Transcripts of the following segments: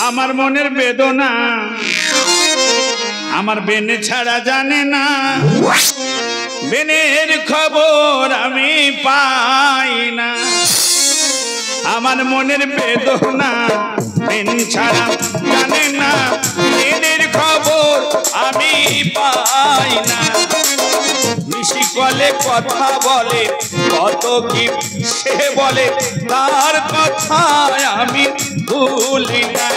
আমার মনের বেদনা আমার বেনে ছাড়া জানে না, বেনের খবর আমি পাই না। আমার মনের বেদনা বেন ছাড়া জানে না, বেনের খবর আমি পাই না। মিশি কলে কথা বলে কত কি সে বলে, তার কথা আমি ভুলি না।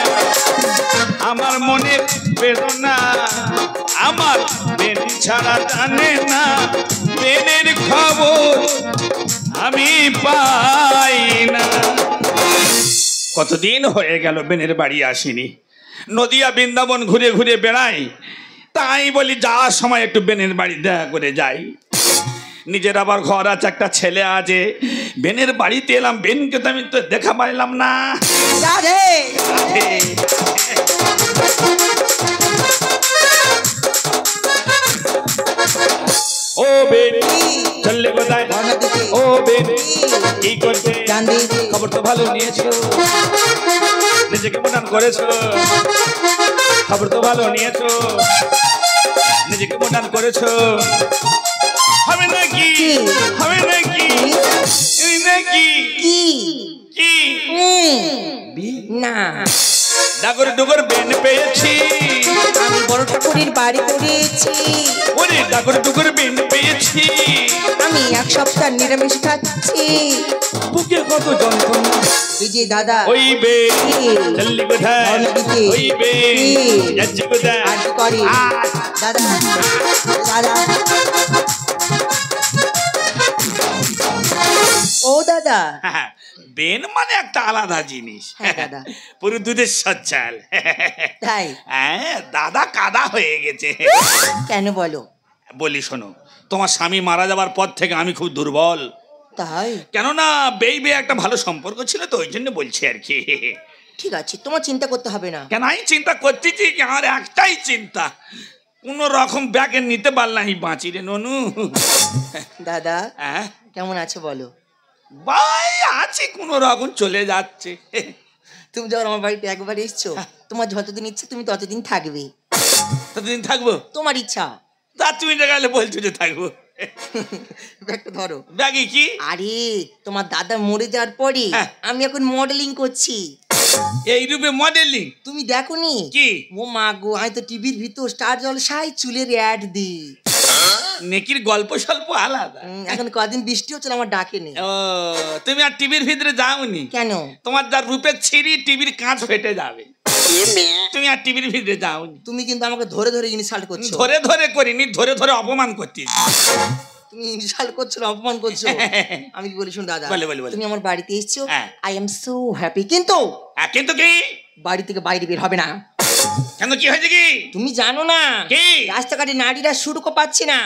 আমার মনের বেদনা আমার বেন ছাড়া জানে না, বেনের খবর আমি পাই না। কতদিন হয়ে গেল বেনের বাড়ি আসিনি, নদিয়া বৃন্দাবন ঘুরে ঘুরে বেড়াই, তাই বলি যাওয়ার সময় একটু বেনের বাড়ি দেখা করে যাই। নিজের আবার ঘর আছে, একটা ছেলে আছে, বেনের বাড়িতে এলাম, বেনকে তো আমি তো দেখা পাইলাম না। ও বেন চললে কোথায়? ও বেন কি করছে? খবর তো ভালো নিয়েছো, নিজেকে প্রদান করেছো, খবর তো ভালো নিয়েছো, নিজেকে প্রদান করেছো। হবে নাকি? হবে নাকি? নাকি কি না ডাগর ডুগর বেন পেয়েছি, আমি বড় ঠাকুরের বাড়ি করেছি। ওরে ডাগর ডুগর বেন পেয়েছি, আমি এক সপ্তাহ নিরামিষ খাচ্ছি। বুকে কত যন্ত্রণা। এই যে দাদা, ওই বেন চললি কোথায়? ওই বেন যাচ্ছি কোথায়? আজ করে দাদা দাদা। ও দাদা, বেন মানে একটা আলাদা জিনিস। দাদা পুরো দুধের সচ্ছাল। তাই? হ্যাঁ, দাদা কাদা হয়ে গেছে। কেন বলো? বলি শোনো, তোমার স্বামী মারা যাবার পর থেকে আমি খুব দুর্বল। তাই? কেননা বেই বে একটা ভালো সম্পর্ক ছিল তো, ওই জন্য বলছি আর কি। ঠিক আছে, তোমার চিন্তা করতে হবে না। কেন আমি চিন্তা করতেছি, আমার একটাই চিন্তা, কোন রকম ব্যাগে নিতে পারলাম বাঁচি রে ননু। দাদা হ্যাঁ কেমন আছো বলো? ভাই আছে, কোন রকম চলে যাচ্ছে। তুমি যখন আমার বাড়িতে একবার এসছো, তোমার যতদিন ইচ্ছে তুমি ততদিন থাকবে। ততদিন থাকবো? তোমার ইচ্ছা। তা তুমি গেলে বলছো যে থাকবো। ব্যাগটা ধরো। ব্যাগে কি? আরে তোমার দাদা মরে যাওয়ার পরে আমি এখন মডেলিং করছি। এই রূপে মডেলিং? তুমি দেখোনি? কি? ও মা গো, আমি তো টিভির ভিতর স্টার জলসায় চুলের অ্যাড দিই। নেকির গল্প স্বল্প আলাদা। এখন কদিন বৃষ্টি হচ্ছিল, আমার ডাকে নেই। ও, তুমি আর টিভির ভিতরে যাওনি কেন? তোমার যা রূপের ছিঁড়ি টিভির কাঁচ ফেটে যাবে, তুমি আর টিভির ভিতরে যাওনি। তুমি কিন্তু আমাকে ধরে ধরে ইনসাল্ট করছো। ধরে ধরে করিনি, ধরে ধরে অপমান করছিস। তুমি ইনসাল্ট করছো, অপমান করছো। আমি কি বলি শুন দাদা, তুমি আমার বাড়িতে এসেছো, আই এম সো হ্যাপি। কিন্তু কিন্তু কি? বাড়ি থেকে বাইরে বের হবে না। কেন, কি হয়েছে কি? তুমি জানো না কি? রাস্তাঘাটে নারীরা সুরক্ষা পাচ্ছে না।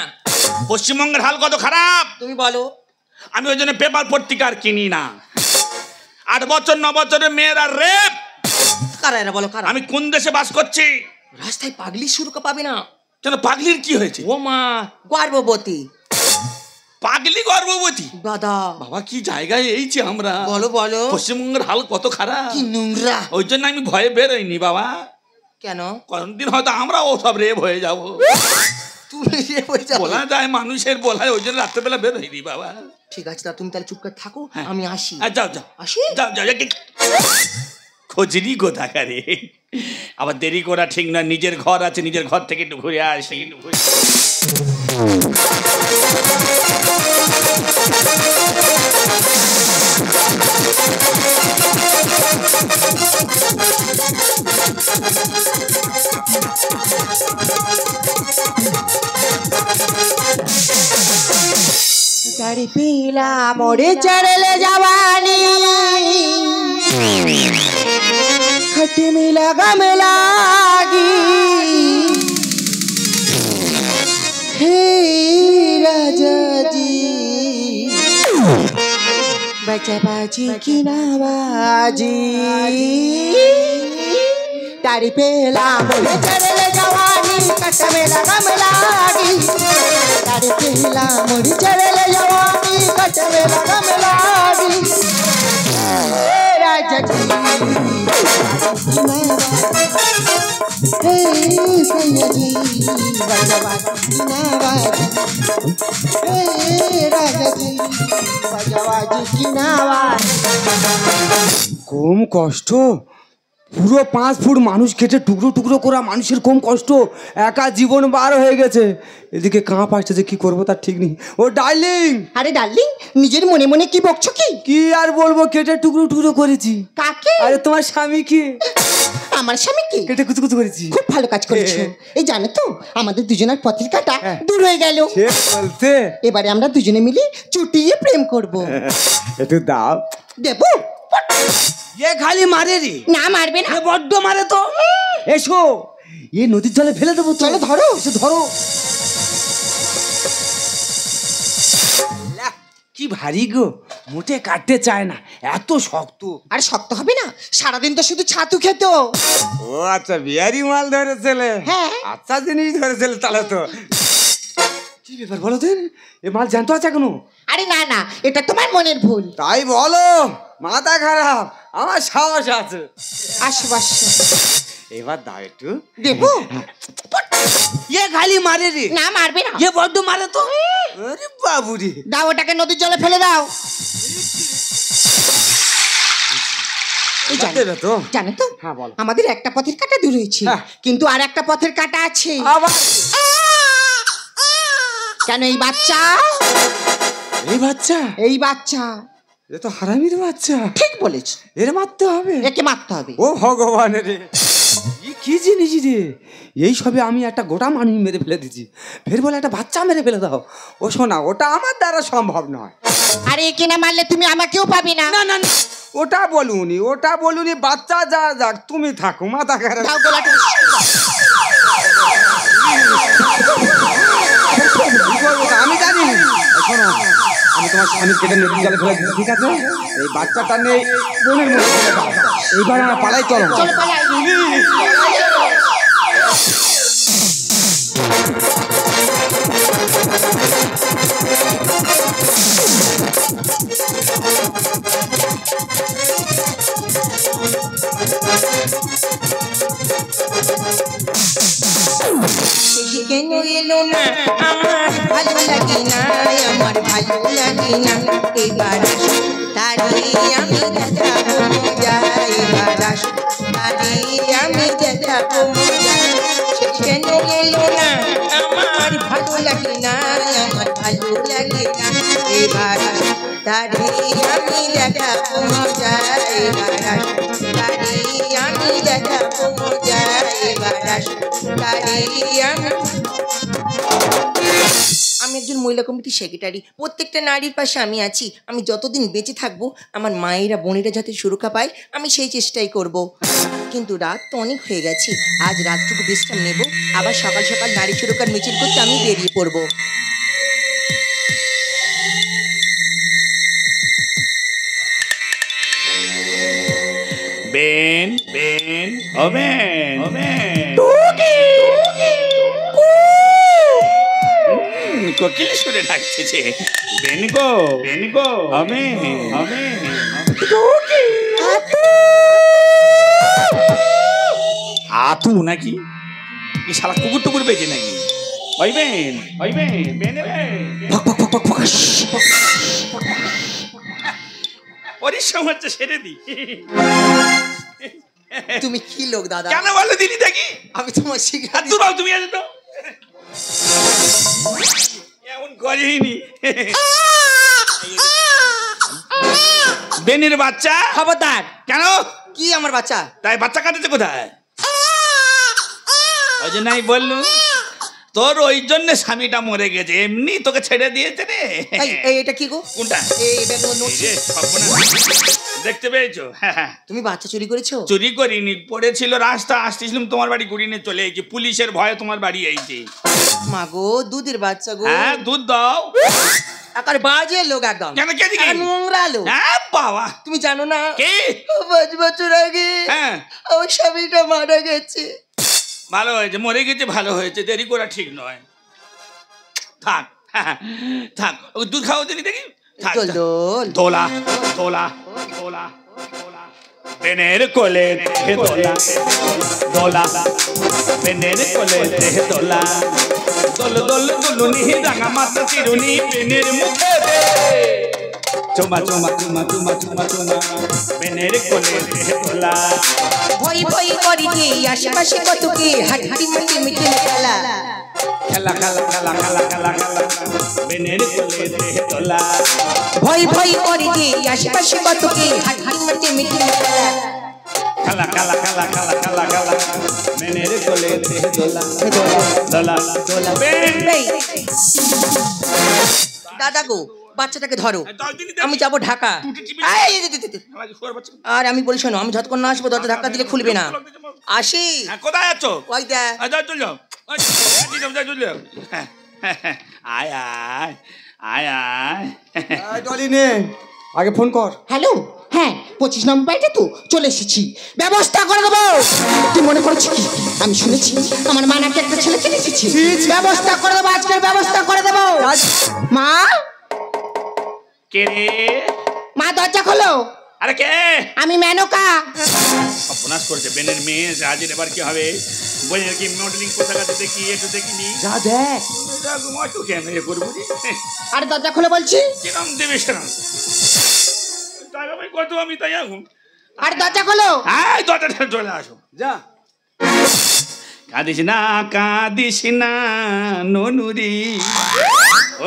পশ্চিমবঙ্গের হাল কত খারাপ তুমি বলো। আমি ওই জন্য পেপার পত্রিকা আর কিনি না। 8 বছর 9 বছরের মেয়েরা রেপ। কারা এরা বলো, কারা? আমি কোন দেশে বাস করছি? রাস্তায় পাগলি সুরক্ষা পাবে না। কেন, পাগলির কি হয়েছে? ও মা, গর্ভবতী। পাগলি গর্ভবতী? দাদা বাবা, কি জায়গায় এইছি আমরা। বলো বলো, পশ্চিমবঙ্গের হাল কত খারাপ, কি নোংরা। ওই জন্য আমি ভয়ে বেরোইনি বাবা। কেন? কোনদিন হয়তো আমরাও সব রেপ হয়ে যাবো। তুমি রেপ হয়ে যাবে? বলা যায় মানুষের বলায়, ওই জন্য রাত্রেবেলা বেরোইনি বাবা। ঠিক আছে, তা তুমি তাহলে চুপ করে থাকো, আমি আসি। যাও যাও, আসি, যাও যাও। খোঁজনি কোথাকারে, আবার দেরি করা ঠিক না। নিজের ঘর আছে, নিজের ঘর থেকে একটু ঘুরে আসি। गाड़ी पीला मोड़े चढ़ले जवानी, खट्टी मिला गम लागी। हे राजा जी, बचा बाजी की नवाजी। गाड़ी पीला मोड़े चढ़ले जवानी, खट्टी मिला गम लागी। गाड़ी पीला मोड़े चढ़ले जवानी, खट्टी मिला गम लागी। राजा जी हे सैया जी बजवाजी की नवाजी हे राजा जी बजवाजी की नवाजी কম কষ্ট পুরো 5 ফুট মানুষ কেটে টুকরো টুকরো করা মানুষের কম কষ্ট একা জীবন বার হয়ে গেছে এদিকে কাঁপ আসছে যে কি করবো তার ঠিক নেই ও ডার্লিং আরে ডার্লিং নিজের মনে মনে কি বকছো কি কি আর বলবো কেটে টুকরো টুকরো করেছি কাকে আরে তোমার স্বামীকে আমার স্বামীকে কেটে কুচু কুচু করেছি খুব ভালো কাজ করেছো এই জানো তো আমাদের দুজনের পথের কাঁটা দূর হয়ে গেল সে বলতে এবারে আমরা দুজনে মিলে চুটিয়ে প্রেম করব একটু দাও দেবো এ খালি মারে রে না মারবে না এ বড্ড মারে তো এসো এ নদীর জলে ফেলে দেবো চলো ধরো এসে ধরো কি ভারী গো মোটে কাটতে চায় না এত শক্ত আরে শক্ত হবে না সারাদিন তো শুধু ছাতু খেত ও আচ্ছা বিহারি মাল ধরেছিলে হ্যাঁ। আচ্ছা জিনিস ধরেছিলে তাহলে তো কি ব্যাপার বলো দিন এ মাল জানতো আছে এখনো আরে না না এটা তোমার মনের ভুল তাই বলো মাথা খারাপ আমার সাহস আছে আসো আসো এবার দাও একটু দেবো এ খালি মারে রে না মারবে না এ বড্ড মারে তো আরে বাবুরে দাও ওটাকে নদীর জলে ফেলে দাও এই জানো- দেবে তো জানো তো হ্যাঁ, বলো। আমাদের একটা পথের কাঁটা দূর হয়েছে হ্যাঁ। কিন্তু আর একটা পথের কাঁটা আছে আবার কেন এই বাচ্চা এই বাচ্চা এই বাচ্চা এ তো হারামির বাচ্চা ঠিক বলেছ এর মারতে হবে একে মারতে হবে ও ভগবান রে কি জিনিস রে এই সবে আমি একটা গোটা মানুষ মেরে ফেলে দিচ্ছি ফের বলে একটা বাচ্চা মেরে ফেলে দাও ও শোনা ওটা আমার দ্বারা সম্ভব নয় আরে একে না মারলে তুমি আমাকেও পাবে না না না না ওটা বলুনি বাচ্চা যা যাক তুমি থাকো মাথা খারাপ দাও গলাটা আমি জানি শোনো আমি তোমার স্বামী কেটে নদীর জলে ফেলে দিচ্ছি, ঠিক আছে এই বাচ্চাটা নেই বোনের মধ্যে ফেলে দাও। এইবার আমরা পালাই চলো চলো পালাই কেন এলো না আমার ভালো লাগে না আমার ভালো লাগে না এবার আসো তারে আমি দেখাবো মজা এবার আসো তারে আমি দেখাবো মজা সে কেন এলো না আমার ভালো লাগে না আমার ভালো লাগে না এবার আসো তারে আমি দেখাবো মজা এবার আসো তারে আমি দেখাবো মজা এবার আসো তারে আমি একজন মহিলা কমিটির সেক্রেটারি প্রত্যেকটা নারীর পাশে আমি আছি আমি যতদিন বেঁচে থাকবো আমার মায়েরা বোনেরা যাতে সুরক্ষা পায় আমি সেই চেষ্টাই করব কিন্তু রাত তো অনেক হয়ে গেছে আজ রাতটুকু বিশ্রাম নেব আবার সকাল সকাল নারী সুরক্ষার মিছিল করতে আমি বেরিয়ে পড়বো বেন বেন ও বেন ও বেন কোকিল সুরে ডাকতেছে বেন গো আমি আতু নাকি কি শালা কুকুর টুকুর বেজে নাকি ওই বেন পরিশ্রম হচ্ছে সেরে দি তুমি কি লোক দাদা কেন বলো দিদি দেখি আমি তোমার শিকার দূর হও তুমি আজ তো এমন করিনি বেনের বাচ্চা খবরদার কেন কি আমার বাচ্চা তাই বাচ্চা কাটাতে কোথায় ওই যে নাই বললু তোর ওই জন্য স্বামীটা মরে গেছে এমনি তোকে ছেড়ে দিয়েছে রে এটা কি গো কোনটা এই ব্যাগ নোট এই যে, দেখতে পেয়েছো হ্যাঁ তুমি বাচ্চা চুরি করেছো চুরি করিনি পড়েছিল রাস্তা আসতেছিলাম তোমার বাড়ি গুড়িয়ে নিয়ে চলে এসেছি পুলিশের ভয়ে তোমার বাড়ি এইছি মা গো দুধের বাচ্চা গো হ্যাঁ দুধ দাও আকার বাজে লোক একদম কেন কে দিকে আর নোংরা লোক হ্যাঁ বাবা তুমি জানো না কে 5 বছর আগে হ্যাঁ আমার স্বামীটা মারা গেছে ভালো হয়েছে মরে গেছে ভালো হয়েছে দেরি করা ঠিক নয় থাক থাক ওই দুধ খাওয়া দিলি দেখি থাক, থাক। দোল দোলা দোলা দোলা দোলা বেনের কোলে দেহে দোলা দোলা বেনের কোলে দেহে দোলা দোল দোল দুলুনি রাঙা মাথা চিরুনি বেনের মুখে দে চুমা চুমা চুমা চুমা চুমা চুমা বেনের কোলে দেহে দোলা ভই ভই করি যে আশেপাশে কত কি হাঁটি মিটি মিটি খেলা খেলা খেলা খেলা খেলা খেলা খেলা বেনের কোলে দেহে দোলা ভই ভই করি যে আশেপাশে কত কি হাঁটি মিটি মিটি খেলা খেলা খেলা খেলা খেলা খেলা খেলা বেনের কোলে দেহে দোলা দোলা দোলা বেন দাদা গো বাচ্চাটাকে ধরো আমি যাবো ঢাকা আর আমি বলি শোনো আমি যতক্ষণ না আসবো দরজা ধাক্কা দিলে খুলবে না আসি কোথায় যাচ্ছ ওই দে চল যাও আয় আয় আয় আয় ডলি নে আগে ফোন কর। হ্যালো, হ্যাঁ 25 নম্বর বাড়িতে তো চলে এসেছি, ব্যবস্থা করে দেবো। তুই মনে করছি কি আমি শুনেছি আমার মা নাকি একটা ছেলে কিনে এসেছি, ব্যবস্থা করে দেবো, আজকের ব্যবস্থা করে দেবো। মা কে রে? মা দরজা খোলো। আরে কে? আমি মেনকা। অপনাশ করছে বেনের মেয়ে রাজের এবার কি হবে? বইয়ের কি মডেলিং কোথাকাতে দেখি একটু দেখিনি যা দেখ একটু কেন এ করবো আরে দরজা খোলো বলছি। কিরম দেবে সেরম টাকা ভাই কত আমি তাই এখন আরে দরজা খোলো। হ্যাঁ দরজাটা চলে আসো। যা কাঁদিস না ননুরি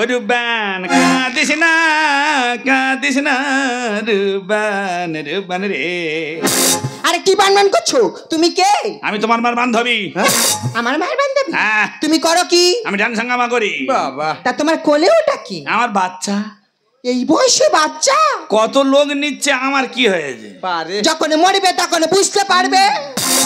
রুবান কাঁদিস না রুবান রে। আরে কি বানবান করছো? তুমি কে? আমি তোমার মার বান্ধবী। আমার মায়ের বান্ধবী? হ্যাঁ। তুমি করো কি? আমি ডান্স হাঙ্গামা করি। বাবা তা তোমার কোলে ওটা কি? আমার বাচ্চা। এই বয়সে বাচ্চা? কত লোক নিচ্ছে, আমার কি হয়েছে? পারে যখন মরবে তখন বুঝতে পারবে।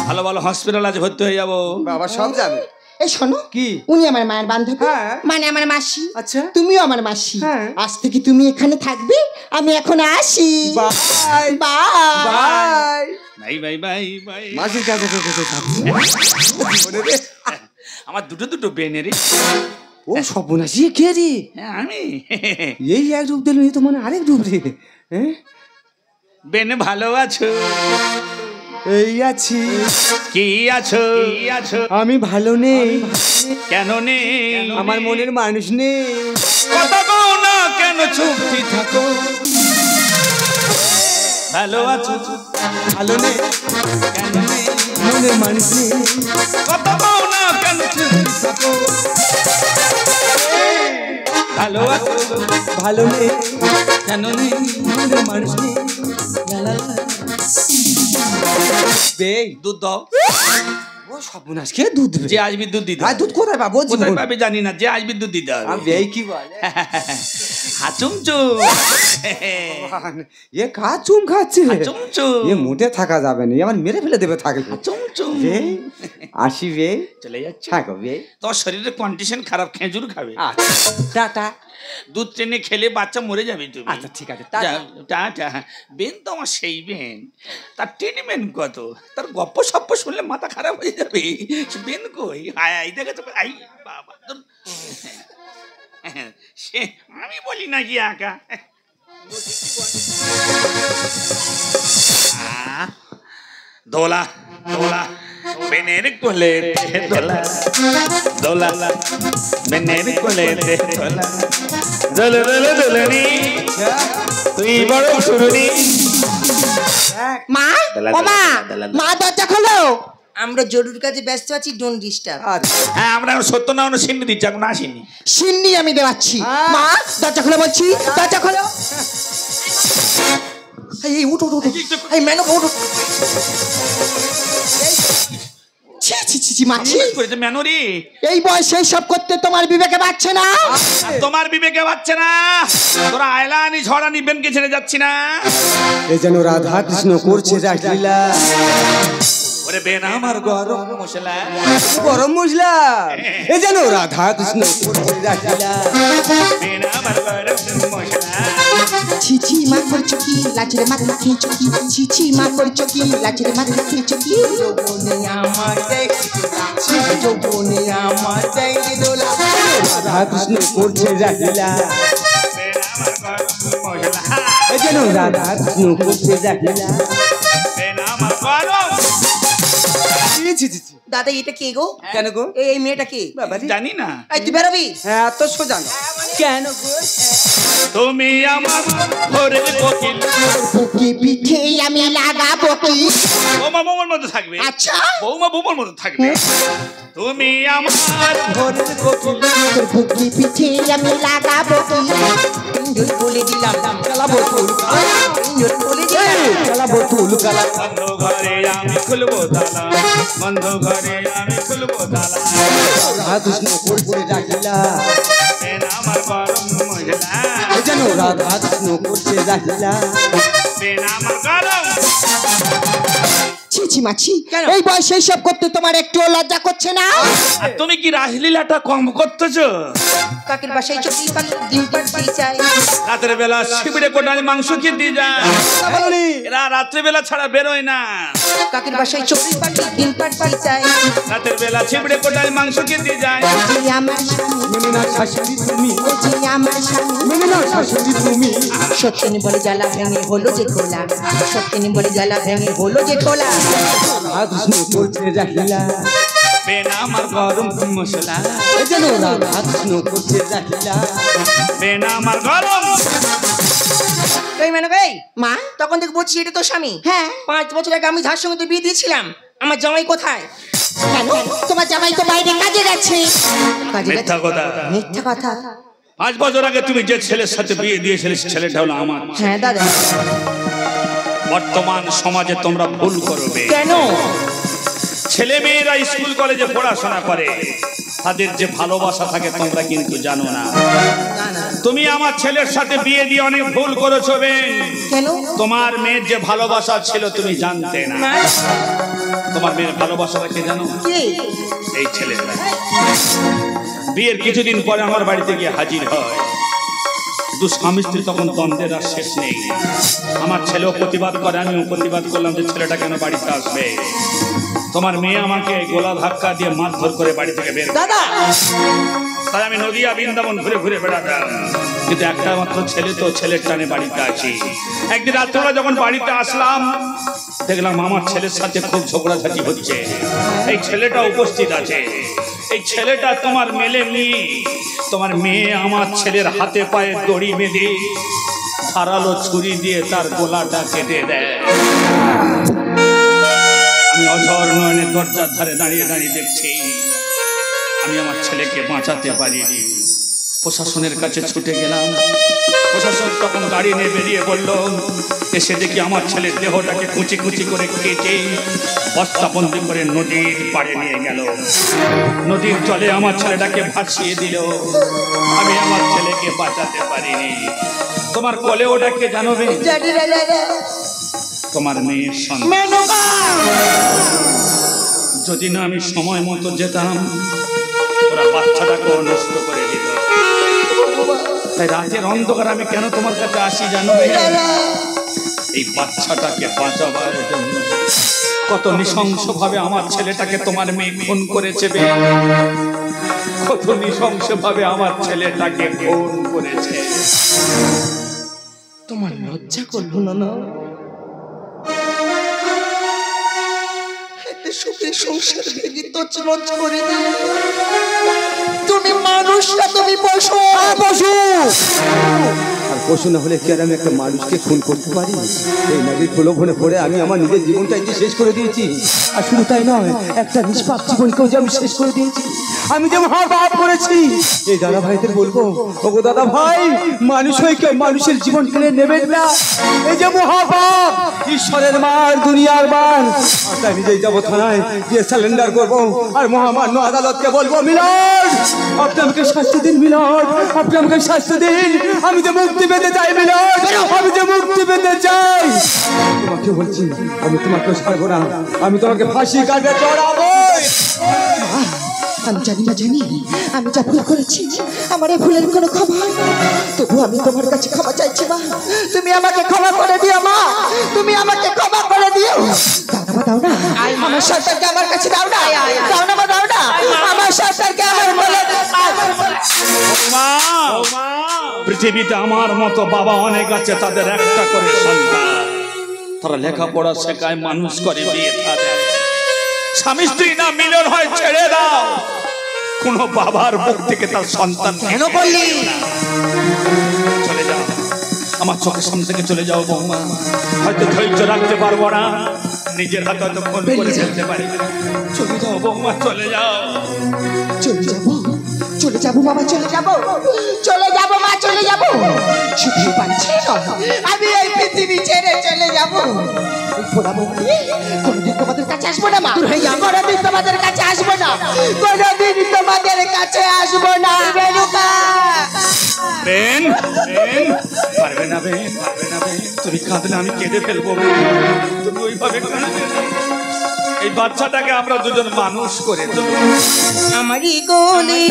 ভালো ভালো হসপিটাল আছে, ভর্তি হয়ে যাবো। বাবা সব যাবে। এই শোনো, কি? উনি আমার মায়ের বান্ধবী, হ্যাঁ। মানে আমার মাসি। আচ্ছা। তুমিও আমার মাসি। হ্যাঁ। আজ থেকে তুমি এখানে থাকবে, আমি এখন আসি। Bye bye. Bye bye bye bye bye. মাসির কাছে আমার দুটো বেনেরি। ও সর্বনাশী কে রে? আমি এই এক রূপ দিল, এই তো মানে আরেক রূপ রে। হ্যাঁ বেনে ভালো আছো? এই আছি। কি আছো? আমি ভালো নেই। কেন নেই? আমার মনের মানুষ নেই। কথা কও না কেন চুপটি থাকো? ভালো আছো? ভালো নেই, কেন নেই? মনের মানুষ নেই। কথা কও না কেন চুপটি থাকো? ভালো আছো? ভালো নেই, কেন নেই? মনের মানুষ নেই। বেই দুধ দাও। ও সর্বনাশ কে দুধ দেবে? যে আসবি দুধ দিতে আর দুধ কোথায় পাবো? কোথায় পাবে জানি না, যে আসবি দুধ দিতে হবে। আমি বেই কি বলে? হাচুমচু এ কা চুম খাচ্ছে। হাচুমচু এ মোটে থাকা যাবে না, আমার মেরে ফেলে দেবে থাকলে। হাচুমচু বে আসি বে, চলে যাচ্ছে। থাকো বে। তোর শরীরের কন্ডিশন খারাপ, খেজুর খাবে। আচ্ছা টাটা। দুধ টেনে খেলে বাচ্চা মরে যাবে তুমি। আচ্ছা ঠিক আছে টাটা। টাটা। বেন তো আমার সেই বেন, তার ট্রিটমেন্ট কত, তার গপ্প সপ্প শুনলে মাথা খারাপ হয়ে যাবে। সে বেন কই? আই দেখেছো? আই বাবা তোর সে আমি বলি নাকি একা। দোলা দোলা বেনের কোলে দোলা দোলা বেনের কোলে দোলা দোল দোল দোলনি তুই বড় শুরুনি। মা, ও মা, মা দরজা খোলো। আমরা জরুরি কাজে ব্যস্ত আছি, ডোন্ট ডিস্টার্ব। আচ্ছা হ্যাঁ আমরা সত্য না আমরা সিন্নি দিচ্ছি, এখন আসিনি। সিন্নি আমি দেওয়াচ্ছি। মা দরজা খোলো বলছি, দরজা খোলো। এই উঠ উঠ উঠ, এই মেনো উঠ। ছি ছি ছি ছি মাছি, করেছে মেনরি। এই বয়সে সব করতে তোমার বিবেকে পাচ্ছে না? তোমার বিবেকে পাচ্ছে না? তোরা আয়লানি ঝড়ানি বেনকে ছেড়ে যাচ্ছি না। এ যেন রাধা কৃষ্ণ করছে রাসলীলা। ওরে বেন আমার গরম মশলা, গরম মশলা। এ যেন রাধা কৃষ্ণ করছে রাসলীলা। বেন আমার গরম মশলা। ছি ছি মা করছো কি, লাচের মাথা খেয়েছো কি? ছি ছি মা করছো কি, লাচের মাথা খেয়েছো কি? যৌবনে আমার দেয় যৌবনে আমার দেয় দোলা। রাধা কৃষ্ণ করছে রাসলীলা। বেন আমার গরম মশলা। এ যেন রাধা কৃষ্ণ করছে রাসলীলা। আমার গরম। দাদা এটা কে গো? কেন গো? এই মেয়েটা কে? জানি না। এই তুই বেরোবি? হ্যাঁ এত সোজা না। কেন গো? তুমি আমার ঘরে কোকিল। বুকে পিঠে আমি লাগাবো কি? বৌমা বৌমার মতো থাকবে। আচ্ছা বৌমা বৌমার মতো থাকবে। তুমি আমার ঘরের কোকিল। তোর বুকে পিঠে আমি লাগাবো কি? পিঞ্জুর বলে দিলাম চালাবো তুল পিঞ্জুর বলে দিলাম চালাবো তুল কালা। বন্ধ ঘরে আমি খুলবো তালা। বন্ধ ঘরে আমি খুলবো তালা। রাধা কৃষ্ণ করছে রাখিলা। এন আমার গরম মহিলা। এই যেন রাধা কৃষ্ণ করছে রাখিলা। এন আমার গরম। ছি মাছি কেন? এই বয়সে সব করতে তোমার একটু লজ্জা করছে না? আর তুমি কি রাসলীলাটা কম করতেছো? কাকের বাসায় চুরি পাখি ডিম পাড়তে চায় রাতের বেলা শিবিরে কোটালি মাংস খেতে যায়। এরা রাত্রে বেলা ছাড়া বেরোয় না। কাকের বাসায় চুরি পাখি ডিম পাড়তে চায় রাতের বেলা শিবিরে কোটালি মাংস খেতে যায়। জি আমার স্বামী মেনে না শাশুড়ি তুমি। জি আমার স্বামী মেনে না শাশুড়ি তুমি। সত্যিনি বলে জ্বালা ভেঙে হলো যে খোলা সত্যিনি বলে জ্বালা ভেঙে হলো যে খোলা রাধা কৃষ্ণ করছে রাখিলা। বেন আমার গরম মশলা। এই যেন রাধা কৃষ্ণ করছে রাখিলা। বেন আমার গরম। এই মানে এই মা তখন থেকে বলছি এটা তো স্বামী হ্যাঁ 5 বছর আগে আমি যার সঙ্গে তো বিয়ে দিয়েছিলাম আমার জামাই কোথায়? কেন তোমার জামাই তো বাইরে কাজে গেছে। কাজে গেছে? মিথ্যা কথা। মিথ্যা কথা 5 বছর আগে তুমি যে ছেলের সাথে বিয়ে দিয়েছিলে সে ছেলেটা হলো আমার। হ্যাঁ দাদা বর্তমান সমাজে তোমরা ভুল করবে। কেন? ছেলে মেয়েরা স্কুল কলেজে পড়াশোনা করে তাদের যে ভালোবাসা থাকে তোমরা কিন্তু জানো না। না না তুমি আমার ছেলের সাথে বিয়ে দিয়ে অনেক ভুল করেছো বেন। কেন? তোমার মেয়ের যে ভালোবাসা ছিল তুমি জানতে না। না তোমার মেয়ের ভালোবাসাটা কে জানো? কি? এই ছেলেটা বিয়ের কিছুদিন পরে আমার বাড়িতে গিয়ে হাজির হয়। দু স্বামী স্ত্রী তখন দ্বন্দ্বের আর শেষ নেই। আমার ছেলেও প্রতিবাদ করে, আমিও প্রতিবাদ করলাম যে ছেলেটা কেন বাড়িতে আসবে। তোমার মেয়ে আমাকে গোলা ধাক্কা দিয়ে মারধর করে বাড়ি থেকে বের করে। দাদা তাই আমি নদিয়া বৃন্দাবন ঘুরে ঘুরে বেড়াতাম, কিন্তু একটা মাত্র ছেলে তো ছেলের টানে বাড়িতে আছি। একদিন রাত্রেবেলা যখন বাড়িতে আসলাম দেখলাম আমার ছেলের সাথে খুব ঝগড়াঝাটি হচ্ছে। এই ছেলেটা উপস্থিত আছে। এই ছেলেটা তোমার মেলে মেয়ে। তোমার মেয়ে আমার ছেলের হাতে পায়ে দড়ি বেঁধে ধারালো ছুরি দিয়ে তার গলাটা কেটে দেয়। আমি অঝর নয়নের দরজার ধারে দাঁড়িয়ে দাঁড়িয়ে দেখছি। আমি আমার ছেলেকে বাঁচাতে পারিনি। প্রশাসনের কাছে ছুটে গেলাম। প্রশাসন তখন গাড়ি নিয়ে বেরিয়ে বলল। এসে দেখি আমার ছেলের দেহটাকে কুচি কুচি করে কেটে বস্তাবন্দি করে নদীর পাড়ে নিয়ে গেল। নদীর জলে আমার ছেলেটাকে ভাসিয়ে দিল। আমি আমার ছেলেকে বাঁচাতে পারিনি। তোমার কোলে ওটাকে জানোবে? তোমার মেয়ের সন্তান। যদি না আমি সময় মতো যেতাম ওরা বাচ্চাটাকে নষ্ট করে দিত। তাই রাতের অন্ধকার আমি কেন তোমার কাছে আসি জানোবে? এই বাচ্চাটাকে বাঁচাবার জন্য। কত নৃশংস ভাবে আমার ছেলেটাকে তোমার মেয়ে খুন করেছে। কত নৃশংস ভাবে আমার ছেলেটাকে খুন করেছে। তোমার লজ্জা করলো না? না একটা সুখের সংসার ভেঙে তছনছ করে দিলে। তুমি মানুষ না তুমি পশু। পশু আর পশু না হলে কি আর আমি একটা মানুষকে খুন করতে পারি? এই নদীর প্রলোভনে পড়ে আমি আমার নিজের জীবনটাই যে শেষ করে দিয়েছি। আর শুধু তাই নয়, একটা নিষ্পাপ জীবনকেও যে আমি শেষ করে দিয়েছি। আমি যে মহাপাপ করেছি। এই দাদা ভাইদের বলবো, ওগো দাদা ভাই, মানুষ হয়ে কেউ মানুষের জীবন কেড়ে নেবেন না। এই যে মহাপাপ, ঈশ্বরের মার, দুনিয়ার মার। তাই নিজেই যাবো থানায় গিয়ে স্যালেন্ডার করবো আর মহামান্য আদালতকে বলবো, মিলন আপনি আমাকে শাস্তি দিন, মিলন আপনি আমাকে শাস্তি দিন। আমি যে মুক্তি পেতে চাই মিলন, আমি যে মুক্তি পেতে চাই। তোমাকে বলছি, আমি তোমাকে ছাড়বো না। আমি তোমাকে ফাঁসি কাটে চড়াবো। আমি জানি না জানি আমি যা ভুল করেছি, আমার এই ভুলের কোনো ক্ষমা। তবু আমি তোমার কাছে ক্ষমা চাইছি মা। তুমি আমাকে ক্ষমা করে দিও মা, তুমি আমাকে ক্ষমা করে দিও। দাও না আমার সরকারকে আমার কাছে দাও না, দাও না মা, দাও না আমার সরকারকে আমার বলে। পৃথিবীতে আমার মতো বাবা অনেক আছে, তাদের একটা করে সন্তান। তারা লেখাপড়া শেখায়, মানুষ করে, বিয়ে থাকে। স্বামী স্ত্রী না মিলন হয়, ছেড়ে দাও। কোন বাবার মুখ থেকে তার সন্তান কেন বললি? চলে যাও, আমার চোখের সামনে থেকে চলে যাও বৌমা। হয়তো ধৈর্য রাখতে পারবো না, নিজের হাতে হয়তো ফোন করে ফেলতে পারি। চলে যাও বৌমা, চলে যাও। চলে যাবো, চলে যাবো বাবা, চলে যাবো, চলে যাবো মা, চলে যাবো। শুধু পাচ্ছি না, আমি এই পৃথিবী ছেড়ে চলে যাবো। কোনদিন তোমাদের কাছে আসবো না মা, কোনদিন তোমাদের কাছে আসবো না, কোনদিন তোমাদের কাছে আসবো না। রেণুকা, বেন, বেন, পারবে না বেন, পারবে না বেন। তুমি কাঁদলে আমি কেঁদে ফেলবো বেন। তুমি ওইভাবে কাঁদবে না। এই বাচ্চাটাকে আমরা দুজন মানুষ করে দেবো। আমারই কোলে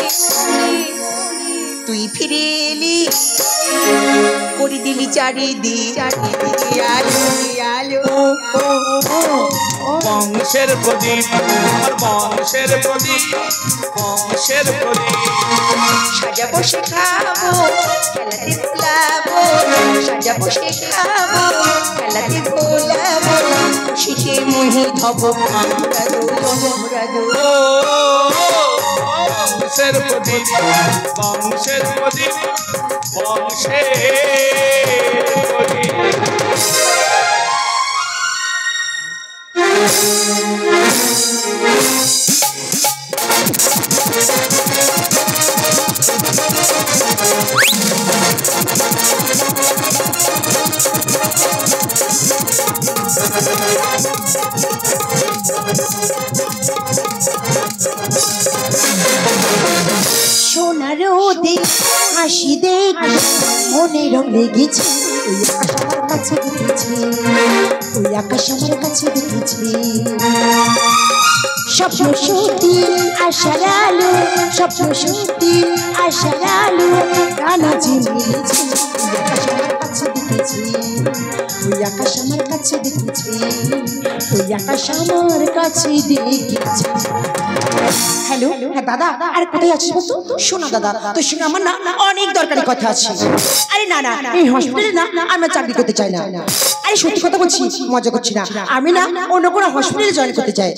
তুই ফিরে এলি, করে দিলি চারিদিক আলো আলো। বংশের প্রদীপ, আমার বংশের প্রদীপ, বংশের প্রদীপ। সাজাবো শেখাবো, খেলাতে ভোলাবো, সাজাবো শেখাবো, খেলাতে ভোলাবো। শিখে মোহিত হব আমরা বংশের প্রদীপ, বংশের প্রদীপ, বংশের প্রদীপ। সোনার রোদে হাসি দেখে মনে রং লেগেছে। ওই আকাশ আমার কাছে দেখেছি, স্বপ্ন সত্যি আশার আলো, স্বপ্ন সত্যি আশার আলো। রানা যে মিলেছে, ওই আকাশ আমার কাছে দেখেছি, ওই আকাশ আমার কাছে দেখেছি। হ্যালো, হ্যাঁ দাদা, আরে কোথায় আছিস বলতো? শোনা দাদা, তোর সঙ্গে আমার না অনেক দরকারি কথা আছে। আরে না না, এই হসপিটালে না আমরা চাকরি করতে চাই না। আরে সত্যি কথা বলছি, মজা করছি না। আমি না অন্য কোনো হসপিটালে জয়েন করতে চাই।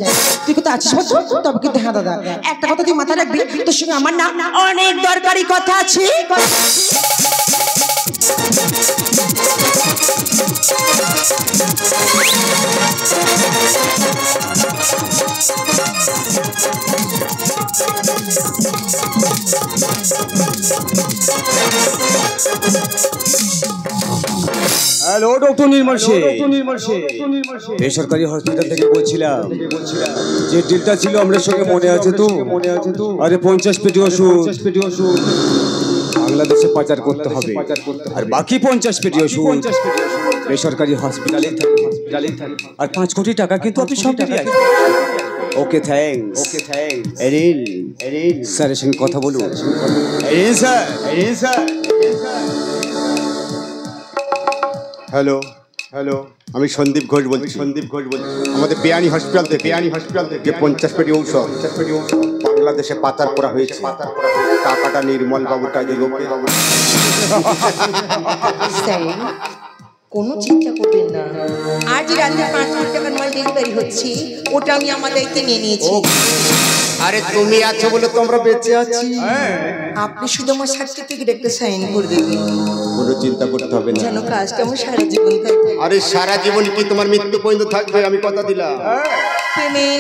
তুই কোথায় আছিস বলতো? তবে কিন্তু হ্যাঁ দাদা, একটা কথা তুই মাথায় রাখবি, তোর সঙ্গে আমার না অনেক দরকারি কথা আছে। হ্যালো ডক্টর নির্মল শেখ, বেসরকারি হসপিটাল থেকে বলছিলাম। যে ডিলটা ছিল আমাদের সঙ্গে মনে আছে তো? আরে 50 পেটি ওষুধ বাংলাদেশে পাচার করতে হবে, আর বাকি 50 পেটি ওষুধ বেসরকারি হসপিটালে থাকবে। আর 5 কোটি টাকা কিন্তু আপনি সব দিয়ে আসবেন। Okay thanks, okay thanks. Haerin স্যারের সঙ্গে কথা বলুন। এরিন স্যার, হ্যালো হ্যালো, আমি সন্দীপ ঘোষ বলছি। আমাদের বেআইনি হসপিটাল থেকে 50 পেটি ঔষধ বাংলাদেশে পাচার করা হয়েছে। টাকাটা নির্মল বাবুর কাছে লোকে। কোনো চিন্তা করবেন না, আজ রাতে 5 কোটি টাকার মাল ডেলিভারি হচ্ছে, ওটা আমি আমার দায়িত্বে নিয়ে নিয়েছি। আরে তুমি আছো বলে তো আমরা বেঁচে আছি। আপনি শুধু আমার সার্টিফিকেট একটা সাইন করে দেবেন, কোনো চিন্তা করতে হবে না। যেন কাজটা আমার সারা জীবন থাকবে। আরে সারা জীবন কি তোমার মৃত্যু পর্যন্ত থাকবে, আমি কথা দিলাম।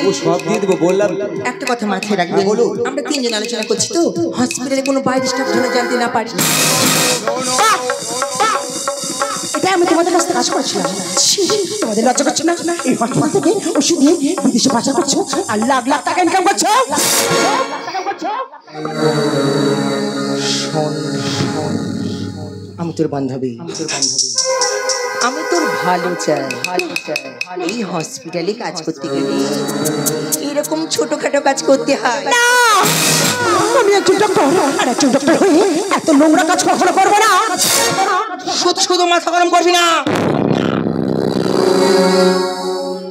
ও সব দিয়ে দেবো বললাম। একটা কথা মাথায় রাখবেন, আমরা 3 জন আলোচনা করছি তো, হসপিটালে কোনো বাইরে স্টাফ যেন জানতে না পারি। এটা আমি তোমাদের কাছে কাজ করছিলাম, তোমাদের লজ্জা করছে না? এই হসপিটাল থেকে ওষুধ নিয়ে বিদেশে পাচার করছো আর লাখ লাখ টাকা ইনকাম করছো। আমি তোর বান্ধবী, আমি তোর ভালো চাই। এই হসপিটালে কাজ করতে গেলে এরকম ছোটখাটো কাজ করতে হয় না, আমি একজন ডক্টর, আর একজন ডক্টর হয়ে এত নোংরা কাজ কখনো করবো না। শুধু মাথা গরম করবি না,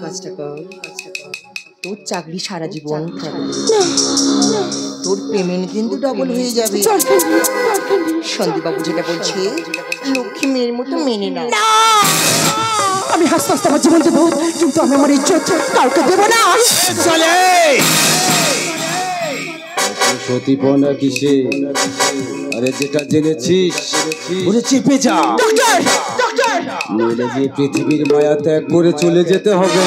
কাজটা কর। তোর চাকরি সারা জীবন থাকবে, তোর পেমেন্ট কিন্তু ডবল হয়ে যাবে। সন্দীপ বাবু যেটা বলছে, লক্ষ্মী মেয়ের মতো মেনে না। আমি হাসতে হাসতে আমার জীবন দেবো, কিন্তু আমি আমার ইজ্জত কাউকে দেবো না। চলে সতীপনা কিসে? আরে যেটা জেনেছিস ওরে চেপে যা, ডক্টর ডক্টর নইলে যে পৃথিবীর মায়া ত্যাগ করে চলে যেতে হবে।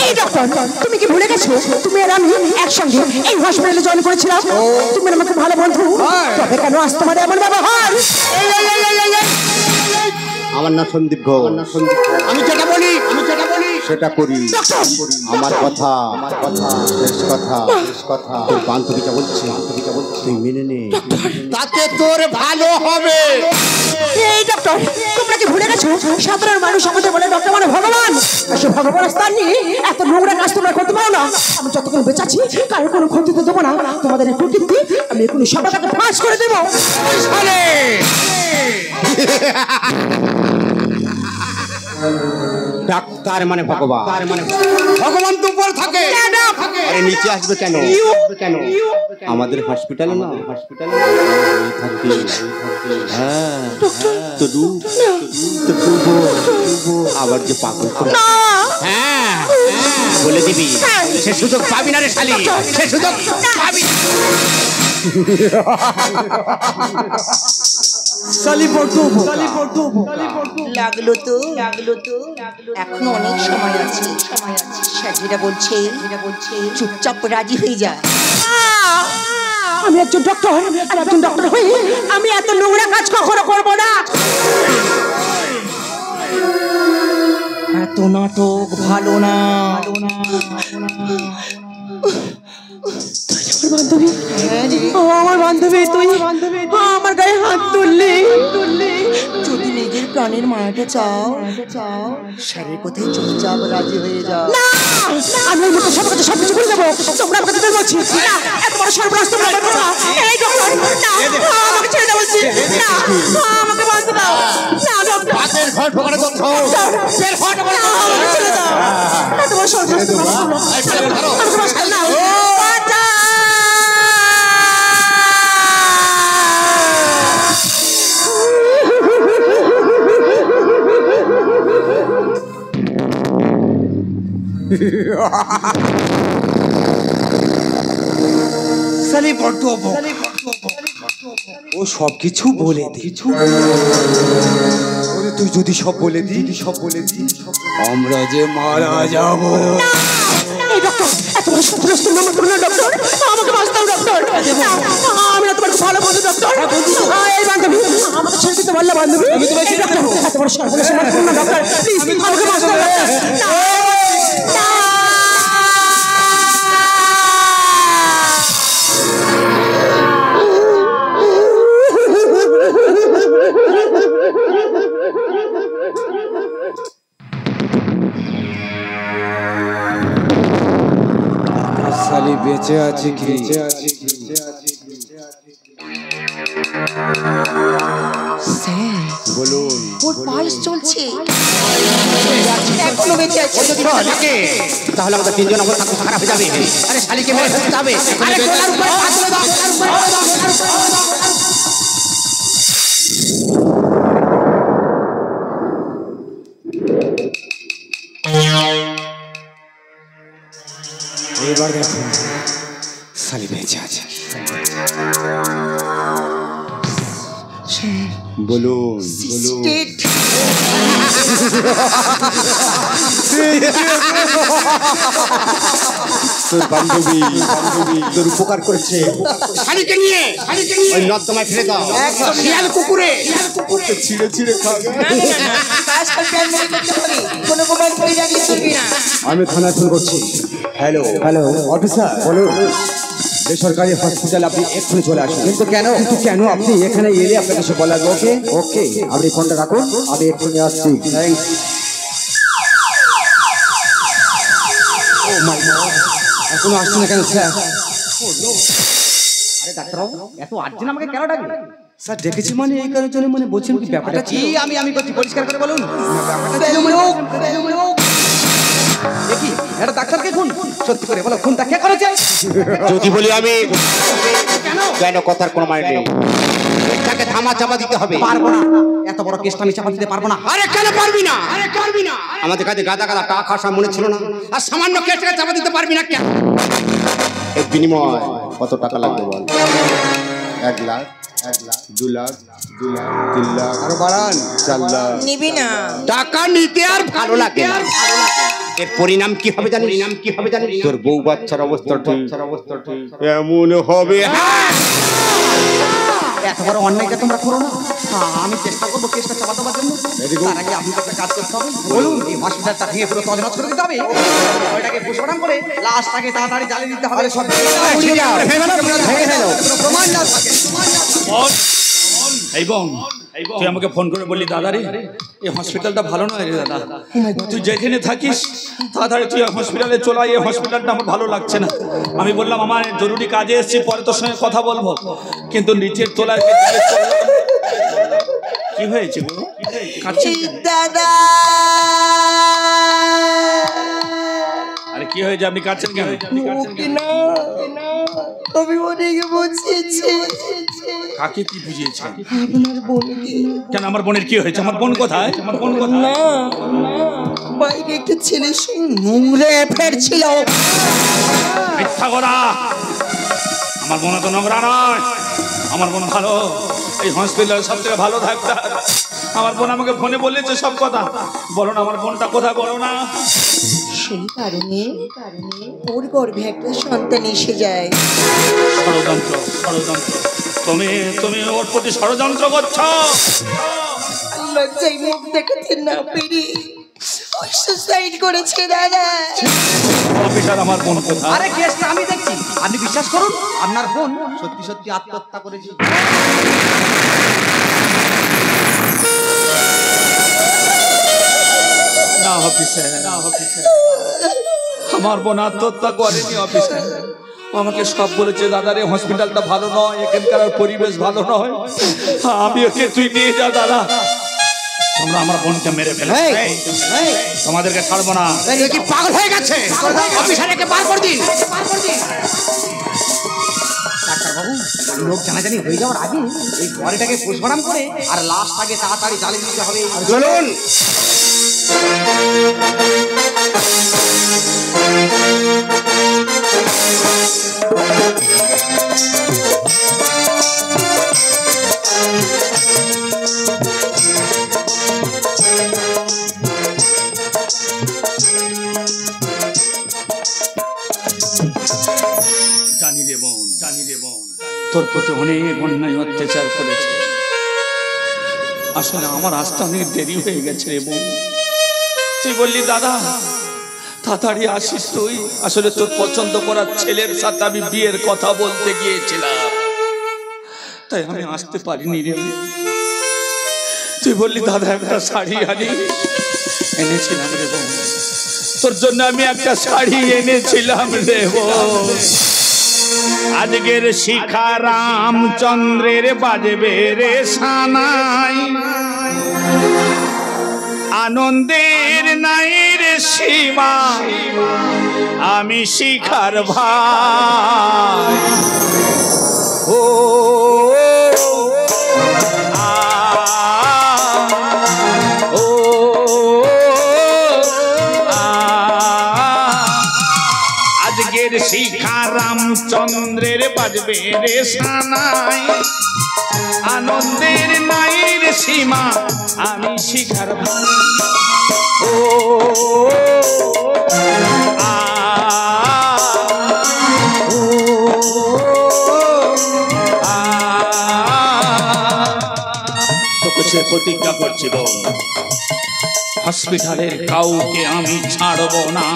এই ডক্টর, তুমি কি ভুলে গেছো তুমি আর আমি একসঙ্গে এই হসপিটালে জয়েন করেছিলাম? তুমি আমাকে ভালো বন্ধু, তবে কেন আজ তোমার এমন ব্যবহার? আমার নাম সন্দীপ ঘোষ। আমি যেটা বলি সেটা করি। আমার কথা শেষ কথা তোর বান্ধবীটা বলছে তুই মেনে নে, তাতে তোর ভালো হবে। এই ডক্টর, তোমরা কি ভুলে গেছো সাধারণ মানুষ আমাদের বলে ডক্টর মানে ভগবান? সে ভগবান স্থান নিয়ে এত নোংরা কাজ তোমরা করতে পারো না। আমি যতক্ষণ বেঁচে আছি কারো কোনো ক্ষতি তো দেবো না। তোমাদের এই প্রকৃতি আমি এখনই সবাইকে ফাঁস করে দেবো। ডাক্তার মানে ভগবান, ভগবান তো উপর থাকে, আরে নিচে আসবে কেন? আমাদের হসপিটালে না থাকে। হ্যাঁ তো আবার যে পাগল হ্যাঁ বলে দিবি, সে সুযোগ পাবি না রে শালি, সে সুযোগ পাবি। লাগলো তো এখনো অনেক সময় আছে। স্যার যেটা বলছে চুপচাপ রাজি হয়ে যা। আমি একজন ডক্টর, আর একজন ডক্টর হয়ে আমি এত নোংরা কাজ কখনো করবো না। এত নাটক ভালো না। বান্ধবী, আমার বান্ধবী, তুই আমার গায়ে হাত তুললি। যদি নিজের প্রাণের মায়াটা চাও স্যারের কোথায় চুপচাপ রাজি হয়ে যাও। আমি ওই মতো সব কথা সবকিছু করে দেবো। তোমরা আমাকে দিতে বলছি না, এত বড় সর্বনাশ তোমরা করবে না। এই ডক্টর না, আমাকে ছেড়ে দাও বলছি না, আমাকে বাঁচতে দাও না ডক্টর। হাতের ঘর ঢোকানো তো বের হট বল, আমাকে ছেড়ে দাও। এত বড় সর্বনাশ তোমরা করবে না। আমাকে বাঁচাও না। ও সব কিছু বলে দি, তুই যদি সব বলে দি আমরা যে মারা যাব। এই ডক্টর, এত বড় সর্বনাশ তোমরা আমার করবে না ডক্টর। আমাকে বাঁচাও ডক্টর। আমি না তোমার ভালো বন্ধু ডক্টর। এই বান্ধবী, আমাকে ছেড়ে দিতে পারলে বান্ধবী? এত বড় সর্বনাশ তোমরা করবে না ডক্টর। প্লিজ আমাকে বাঁচাও ডক্টর। শালি বেঁচে আছে কি? বলুন ওর পালস চলছে, এখনো বেঁচে আছে। তাহলে আমাদের তিনজন অবস্থা খুব খারাপ হয়ে যাবে। আরে শালিকে মেরে ফেলতে হবে। আরে গলার উপরে হাত তুলে দাও। এবার দেখো শালি বেঁচে আছে। বলুন State. তোর বান্ধবী তোর উপকার করেছে, শালিকে নিয়ে ওই নর্দমায় ফেলে দাও। শিয়াল কুকুরে ওকে ছিঁড়ে খাবে। আমি থানায় ফোন করছি। হ্যালো অফিসার, বলুন। বেসরকারি হসপিটাল আপনি এক্ষুনি চলে আসুন। কিন্তু কেন আপনি এখানে এলে আপনাকে সব বলা যাবে। ওকে আপনি ফোনটা রাখুন, আমি এক্ষুনি আসছি। এখনো আসছে না কেন স্যার? আরে ডাক্তারবাবু, এত আর্জেন্ট আমাকে কেন ডাকলেন? স্যার ডেকেছি মানে এই কারণের জন্য, মানে বলছেন কি ব্যাপারটা জি আমি করছি, পরিষ্কার করে বলুন। দেখি এটা ডাক্তারকে খুন সত্যি করে বলো খুনটা কে করেছে? যদি বলি আমি কেন কথার কোনো মানে নেই, তাকে ধামা চাপা দিতে হবে। পারবো না, এত বড় কেসটা আমি চাপা দিতে পারবো না। আরে কেন পারবি না? আমাদের কাছে গাদা গাদা টাকা খাসা মনে ছিল না, আর সামান্য কেসটাকে চাপা দিতে পারবি না কেন? এর বিনিময় কত টাকা লাগবে বল? 1 লাখ, 2 লাখ, 3 লাখ, আরো বাড়ান 4 লাখ। নিবি না? টাকা নিতে আর ভালো লাগে না। এর পরিণাম কি হবে জানিস? তোর বউ বাচ্চার অবস্থা ঠিক এমন হবে। এত বড় অন্যায়টা তোমরা করো না। আমি চেষ্টা করবো কেসটা চাপা দেওয়ার জন্য। তার আগে আপনাকে একটা কাজ করতে হবে। বলুন, এই হসপিটালটা ভেঙে পুরো তছনছ করে দিতে হবে। ওইটাকে পোস্টমর্টম করে লাশটাকে তাড়াতাড়ি জ্বালিয়ে দিতে হবে। সব প্রমাণ না থাকে। এই বোন, তুই আমাকে ফোন করে বললি দাদা রে এই হসপিটালটা ভালো নয় রে দাদা, তুই যেখানে থাকিস তাড়াতাড়ি তুই হসপিটালে চলে আয়, এই হসপিটালটা আমার ভালো লাগছে না। আমি বললাম আমার জরুরি কাজে এসেছি, পরে তোর সঙ্গে কথা বলবো, কিন্তু নিচের তোলায় কি হয়েছে গো? দাদা আরে কি হয়েছে, আপনি কাঁদছেন কেন? আমি অনেক বুঝিয়েছি। কাকে কি বুঝিয়েছে? আপনার বোনকে। কেন আমার বোনের কি হয়েছে? আমার বোন কোথায়? না, বাইরে একটা ছেলের সঙ্গে নোংরা অ্যাফেয়ার ছিল। মিথ্যা করা, আমার বোন তো নোংরা নয়, আমার বোন ভালো, এই হসপিটালের সব থেকে ভালো ডাক্তার। আমার বোন আমাকে ফোনে বলেছে সব কথা। বলো না আমার বোনটা কোথায়, বলো না। সেই কারণে ওর গর্ভে একটা সন্তান এসে যায়। ষড়যন্ত্র, তুমি ওর প্রতি ষড়যন্ত্র করছো। লজ্জায় মুখ দেখাতে না পেরে সুসাইড করেছে দাদা। অফিসার আমার বোন কোথায়? আরে কেসটা আমি দেখছি, আপনি বিশ্বাস করুন আপনার বোন সত্যি সত্যি আত্মহত্যা করেছে। না অফিসার, আমার বোন আত্মহত্যা করেনি অফিসার। আমাকে সব বলেছে দাদা রে হসপিটালটা ভালো নয়, এখানকার পরিবেশ ভালো নয়, আমি ওকে তুই নিয়ে যা দাদা। তোমরা আমার বোনকে মেরে ফেলে তোমাদেরকে ছাড়বো না। কি পাগল হয়ে গেছে? অফিসারকে বার করে দিন। ডাক্তারবাবু, লোক জানাজানি হয়ে যাওয়ার আগে এই বডিটাকে পোস্টমর্টম করে আর লাশটাকে তাড়াতাড়ি জ্বালিয়ে দিতে হবে। চলুন। জানি রে বোন, তোর প্রতি অনেক অন্যায় অত্যাচার করেছে। আসলে আমার আসতে অনেক দেরি হয়ে গেছে রে বোন। তুই বললি দাদা তাড়াতাড়ি আসিস তুই, আসলে তোর পছন্দ করার ছেলের সাথে আমি বিয়ের কথা বলতে গিয়েছিলাম, তাই আমি আসতে পারিনি রে। তুই বললি দাদা একটা শাড়ি এনেছিলাম রে বোন, তোর জন্য আমি একটা শাড়ি এনেছিলাম রে বোন। আজকের শিখা রামচন্দ্রের বাজবে রে সানাই, আনন্দের নাই রে সীমা, আমি শিখার ভাই। ও আজকের শিখা রামচন্দ্রের বাজবে রে সানাই, আনন্দের নাই রে সীমা, আমি শিখার ভাই। ও তোকে প্রতিজ্ঞা করছি বোন, হসপিটালের কাউকে আমি ছাড়বো না।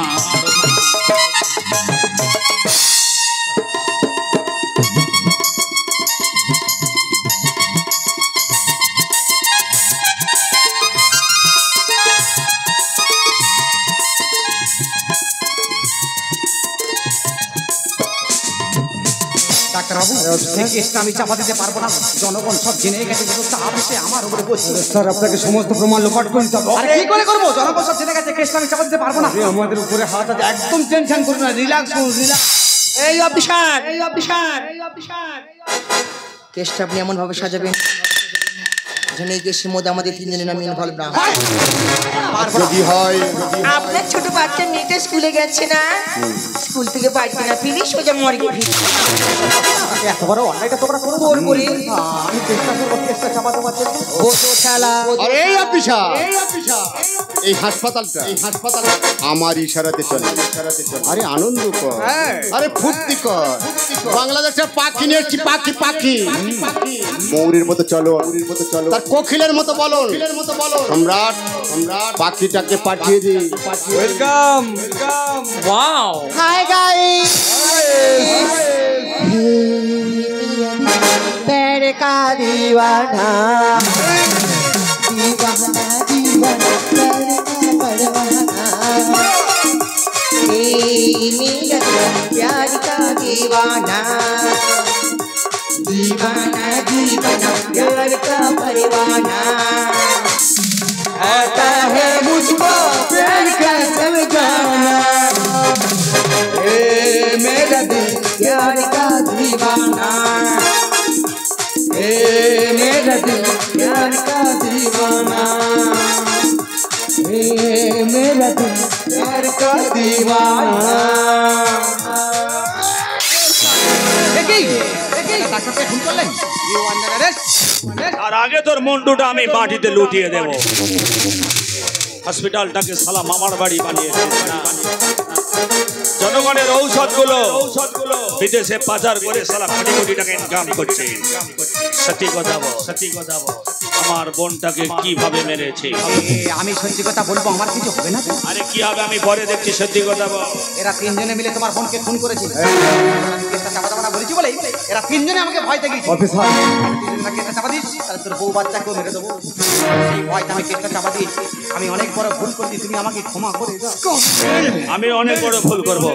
ডাক্তারবাবু এই কেসটা আমি চাপা দিতে পারবো না, জনগণ সব জেনে গেছে, চাপ এসে আমার উপরে বসছে। স্যার আপনাকে সমস্ত প্রমাণ লোপাট করে দিতে হবে। আরে কি করে করবো, জনগণ সব জেনে গেছে, কেসটা আমি চাপা দিতে পারবো না। আরে আমাদের উপরে হাত আছে, একদম টেনশন করুন না, রিল্যাক্স করুন, রিল্যাক্স। এই অফিসার, কেসটা আপনি এমন ভাবে সাজাবেন যেন এই কেসের মধ্যে আমাদের তিনজনের নাম ইনভলভ না হয়। যদি হয় আপনার ছোট বাচ্চা মেয়েটা স্কুলে গেছে না, স্কুল থেকে বাড়িতে না ফিরে সোজা মর্গে ভিড়। এত বড় অন্যায়টা তোমরা করো করবো রে। আমি চেষ্টা করবো কেসটা চাপা দেওয়ার জন্য। বসো শালা। আরে এই অফিসার, এই হাসপাতালটা আমার ইশারাতে চলে। আরে আনন্দ কর, আরে ফুর্তি কর। বাংলাদেশের পাখি নিয়ে এসছি, পাখি ময়ূরের মতো চলো, তার কোকিলের মতো বলো, সম্রাট পাখিটাকে পাঠিয়ে দিই। ওয়েলকাম। ওয়াও, হাই গাইস, प्यार का दीवाना दीवाना दीवाना प्यार का परवाना, मेरा प्यार का दीवाना दीवाना दीवाना प्यार का परवाना, आता है मुझको प्यार का समझाना, मेरा दिल प्यार का दीवाना, मेरा दिल प्यार का दीवाना, मेरा दिल प्यार का दीवाना। ডাক্তারকে ফোন করলেন, ইউ আন্ডার অ্যারেস্ট। আর আগে তোর মুন্ডুটা আমি মাটিতে লুটিয়ে দেব। হসপিটালটাকে সালা মামার বাড়ি বানিয়েছিস না, জনগণের ঔষধগুলো বিদেশে পাচার করে সালা কোটি কোটি টাকা ইনকাম করছে। সত্যি কথা বল, আমার বোনটাকে কিভাবে মেরেছে? আমি সত্যি কথা বলবো, আমার কিছু হবে না। আরে কি হবে আমি পরে দেখছি, সত্যি কথা বল। এরা তিনজনে মিলে তোমার বোনকে খুন করেছে। কেসটা চাপা দেওয়া বলেছি বলে এরা তিনজনে আমাকে ভয় দেখিয়েছে। অফিসার তিনজনে কেসটা চাপা দিস, তাহলে তোর বউ বাচ্চাকেও মেরে দেবো। এই ভয়টা আমি কেসটা চাপা দিয়েছি। আমি অনেক বড় ভুল করেছি, তুমি আমাকে ক্ষমা করে দাও। আমি অনেক বড় ভুল করব।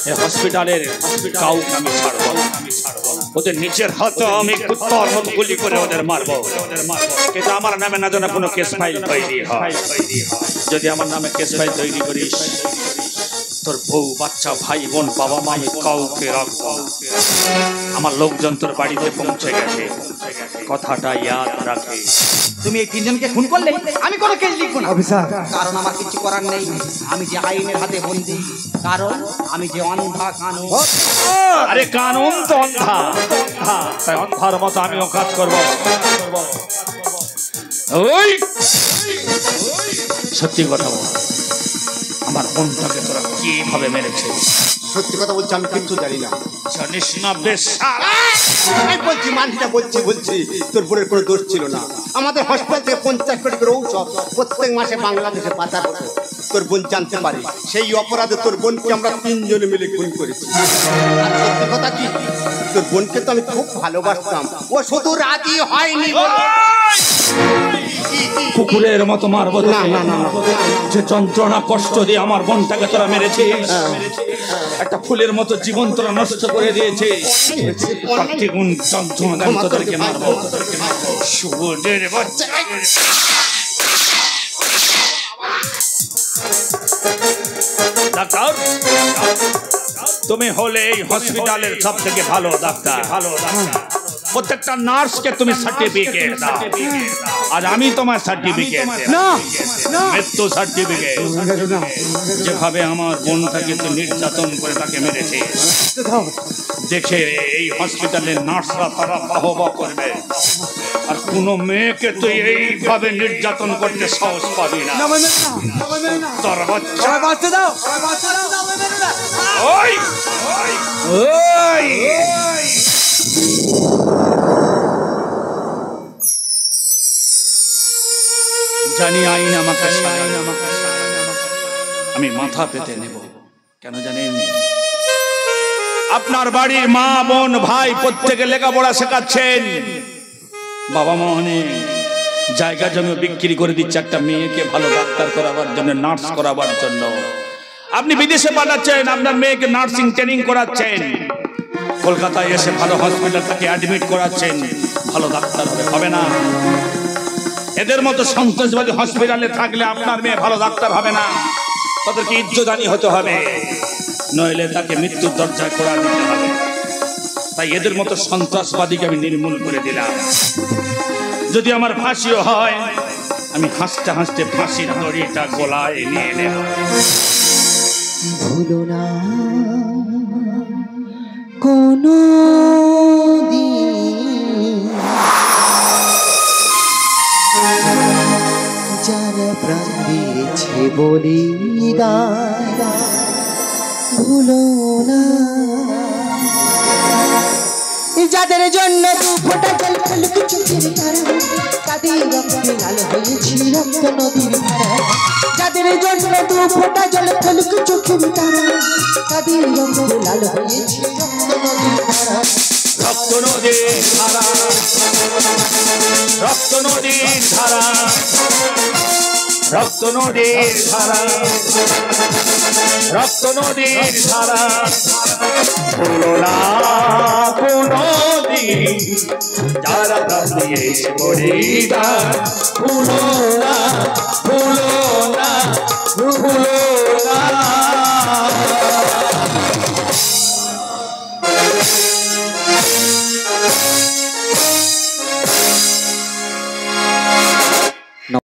এই হসপিটালের কাউকে আমি ছাড়বো না। ওদের নিচের হাতে আমি কুত্তার মতো গুলি করে ওদের মারবো। কিন্তু আমার নামে না যেন কোনো কেস ফাইল তৈরি হয়। যদি আমার নামে কেস ফাইল তৈরি করিস, তোর বউ বাচ্চা ভাই বোন বাবা মা আমি কাউকে রাখবো। আমার লোকজন তোর বাড়িতে পৌঁছে গেছে, কথাটা ইয়াদ রাখে। তুমি এই তিনজনকে খুন করলে আমি কোনো কেস লিখবো না, অফিসার। কারণ আমার কিছু করার নেই। আমি যে আইনের হাতে বন্দি, কারণ আমি যে অন্ধা কানুন। আরে কানুন তো অন্ধা, তাই অন্ধার মতো আমিও কাজ করবো। ওই সত্যি কথা বল, আমার বোনটাকে তোরা কিভাবে মেরেছে? সত্যি কথা বলছি, আমি কিন্তু জানি না। জানিস না? বেশ আমি বলছি, মানটা বলছি তোর বোনের কোনো দোষ ছিল না। আমাদের হসপিটাল থেকে 50 কোটি করে ঔষধ প্রত্যেক মাসে বাংলাদেশে পাচার হতো। তোর বোন জানতে পারে, সেই অপরাধে তোর বোনকে আমরা তিনজনে মিলে খুন করেছি। আর সত্যি কথা কি, তোর বোনকে তো আমি খুব ভালোবাসতাম, ও শুধু রাজি হয়নি। কুকুরের মতো মারবো না, যে যন্ত্রণা কষ্ট দিয়ে আমার বোনটাকে তোরা মেরেছিস। একটা ফুলের মতো জীবন তোরা নষ্ট করে দিয়েছে। গুণ যন্ত্রণা তোদেরকে মারবো। সুরের বাচ্চা, ডাক্তার তুমি হলে এই হসপিটালের সব থেকে ভালো ডাক্তার। প্রত্যেকটা নার্সকে তুমি সার্টিফিকেট দাও, আর আমি তোমার সার্টিফিকেট না মৃত্যু সার্টিফিকেট। যেভাবে আমার বোনটাকে তো নির্যাতন করে তাকে মেরেছে, দেখে এই হসপিটালের নার্সরা তারা বাহবা করবে। আর কোনো মেয়েকে তুই এইভাবে নির্যাতন করতে সাহস পাবি না। তোর বাচ্চা বাঁচতে দাও। ওই ওই জানি আইন আমাকে আমি মাথা পেতে নেব। কেন জানেন? আপনার বাড়ির মা বোন ভাই প্রত্যেকে লেখাপড়া শেখাচ্ছেন, বাবা মা অনেক জায়গা জমি বিক্রি করে দিচ্ছে একটা মেয়েকে ভালো ডাক্তার করাবার জন্য, নার্স করাবার জন্য। আপনি বিদেশে পাঠাচ্ছেন, আপনার মেয়েকে নার্সিং ট্রেনিং করাচ্ছেন। কলকাতায় এসে ভালো হসপিটাল থেকে অ্যাডমিট করাচ্ছেন, ভালো ডাক্তার হবে না। এদের মতো সন্ত্রাসবাদী হসপিটালে থাকলে আপনার মেয়ে ভালো ডাক্তার হবে না, তাদেরকে ইজ্জতদানি হতে হবে, নইলে তাকে মৃত্যুর দরজায় কোড়া দিতে হবে। তাই এদের মতো সন্ত্রাসবাদীকে আমি নির্মূল করে দিলাম। যদি আমার ফাঁসিও হয়, আমি হাসতে হাসতে ফাঁসির দড়িটা গলায় নিয়ে নেব। ভুলো না কোনো দিন যারা প্রাণ দিয়েছে বলিদান, ভুলো না যাদের জন্য দু ফোঁটা জল ফেলুক চোখের ধারা, তাদের রক্তে লাল হয়েছে রক্ত নদীর ধারা। যাদের জন্য দু ফোঁটা জল ফেলুক চোখের ধারা, তাদের রক্তে লাল হয়েছে রক্ত নদীর ধারা। রক্ত নদীর ধারা, রক্ত নদীর ধারা, রক্ত নদীর ধারা, রক্ত নদীর ধারা। ভুলো না কোনো দিন যারা প্রাণ দিয়েছে বলিদান, ভুলো না, ভুলো না, ভুলো না।